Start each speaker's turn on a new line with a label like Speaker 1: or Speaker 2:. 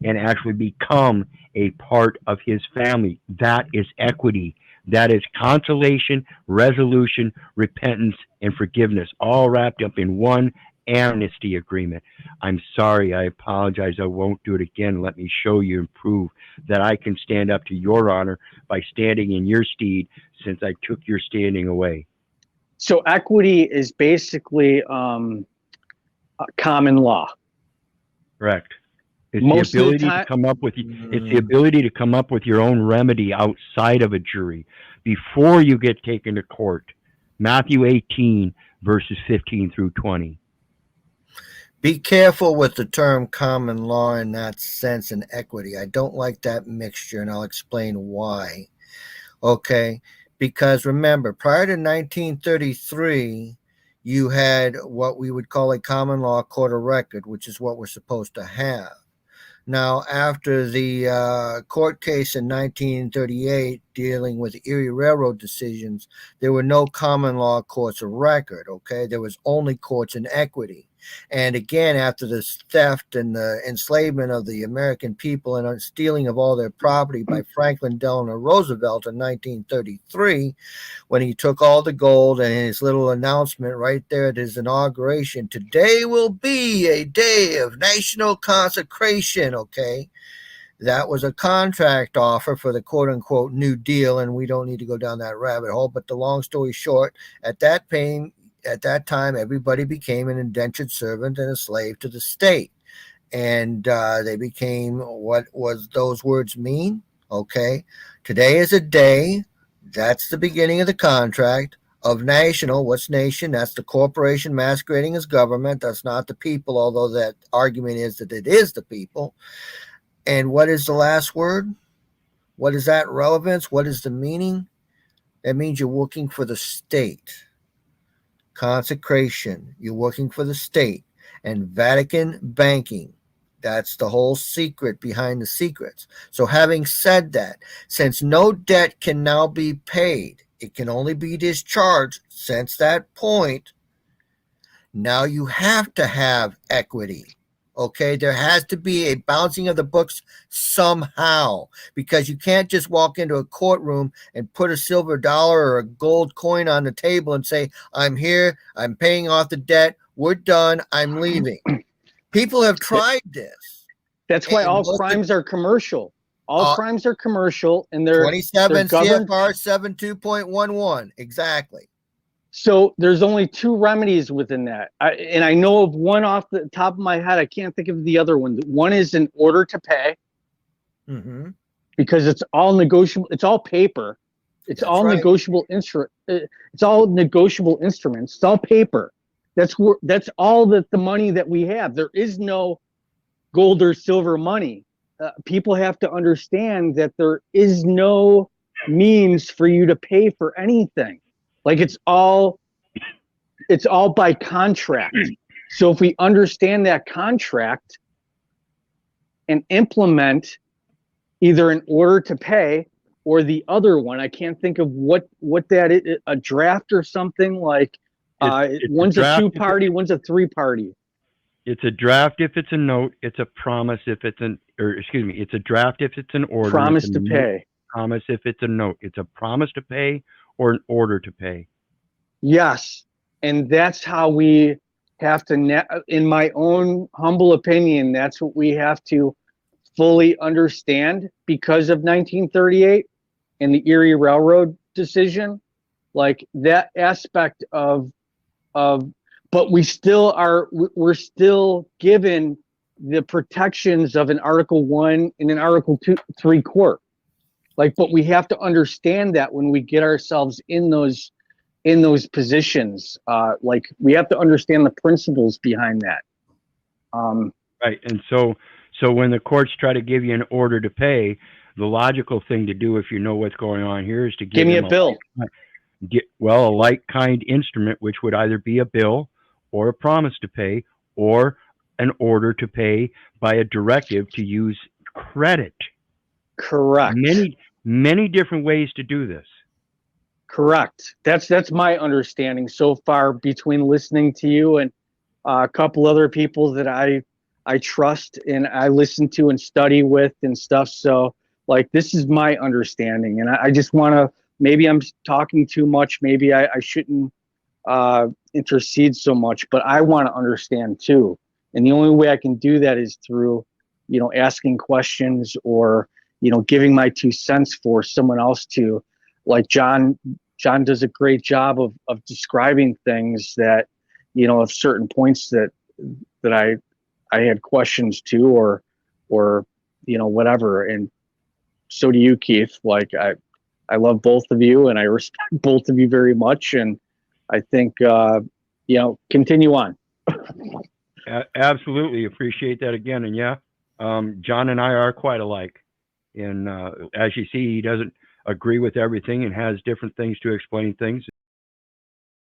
Speaker 1: and actually become a part of his family. That is equity. That is consolation, resolution, repentance, and forgiveness, all wrapped up in one amnesty agreement. I'm sorry. I apologize. I won't do it again. Let me show you and prove that I can stand up to your honor by standing in your stead, since I took your standing away.
Speaker 2: So equity is basically common law.
Speaker 1: Correct. It's
Speaker 2: Most
Speaker 1: the
Speaker 2: of the
Speaker 1: ability to
Speaker 2: time,
Speaker 1: come up with it's the ability to come up with your own remedy outside of a jury before you get taken to court. Matthew 18 verses 15 through 20.
Speaker 3: Be careful with the term common law in that sense and equity. I don't like that mixture, and I'll explain why. Okay, because remember, prior to 1933, you had what we would call a common law court of record, which is what we're supposed to have. Now, after the court case in 1938 dealing with Erie Railroad decisions, there were no common law courts of record, okay? There was only courts in equity. And again, after the theft and the enslavement of the American people and stealing of all their property by Franklin Delano Roosevelt in 1933, when he took all the gold and his little announcement right there at his inauguration, today will be a day of national consecration, okay? That was a contract offer for the quote-unquote New Deal, and we don't need to go down that rabbit hole. But the long story short, at that time, everybody became an indentured servant and a slave to the state. And they became, what was those words mean? Okay. Today is a day, that's the beginning of the contract, of national. What's nation? That's the corporation masquerading as government. That's not the people, although that argument is that it is the people. And what is the last word? What is that relevance? What is the meaning? That means you're working for the state. Consecration, you're working for the state. And Vatican banking, that's the whole secret behind the secrets. So having said that, since no debt can now be paid, it can only be discharged since that point, now you have to have equity. Okay, there has to be a bouncing of the books somehow, because you can't just walk into a courtroom and put a silver dollar or a gold coin on the table and say, I'm here, I'm paying off the debt, we're done, I'm leaving. People have tried this.
Speaker 2: That's why all crimes are commercial. All crimes are commercial, and they're
Speaker 3: 27
Speaker 2: governed.
Speaker 3: CFR 72.11, exactly.
Speaker 2: So there's only two remedies within that. And I know of one off the top of my head. I can't think of the other one. One is an order to pay, because it's all negotiable. It's all paper. It's all negotiable instrument. It's all negotiable instruments. It's all paper. That's all that the money that we have. There is no gold or silver money. People have to understand that there is no means for you to pay for anything. Like it's all by contract. So if we understand that contract and implement either an order to pay or the other one, I can't think of what that is, a draft or something like. One's a two-party, one's a three-party.
Speaker 1: It's a draft if it's a note. It's a promise if it's it's a draft if it's an order.
Speaker 2: Promise to pay.
Speaker 1: Promise if it's a note. It's a promise to pay or an order to pay.
Speaker 2: Yes, and that's how we have to, in my own humble opinion, that's what we have to fully understand because of 1938 and the Erie Railroad decision. Like that aspect of, but we're still given the protections of an Article 1 and an Article 3 court. Like, but we have to understand that when we get ourselves in those positions, like we have to understand the principles behind that.
Speaker 1: Right. And so when the courts try to give you an order to pay, the logical thing to do, if you know what's going on here, is to give
Speaker 2: me a bill.
Speaker 1: A like-kind instrument, which would either be a bill or a promise to pay or an order to pay by a directive to use credit.
Speaker 2: Correct.
Speaker 1: Many different ways to do this.
Speaker 2: Correct. That's my understanding so far between listening to you and a couple other people that I I trust and I listen to and study with and stuff. So like, this is my understanding. And I just want to, maybe I'm talking too much. Maybe I shouldn't intercede so much, but I want to understand too. And the only way I can do that is through, asking questions or, giving my 2 cents for someone else to, like John does a great job of describing things that, of certain points that I had questions to, or, whatever. And so do you, Keith. Like, I love both of you and I respect both of you very much. And I think, continue on.
Speaker 1: Absolutely appreciate that again. And yeah, John and I are quite alike. And as you see, he doesn't agree with everything and has different things to explain things.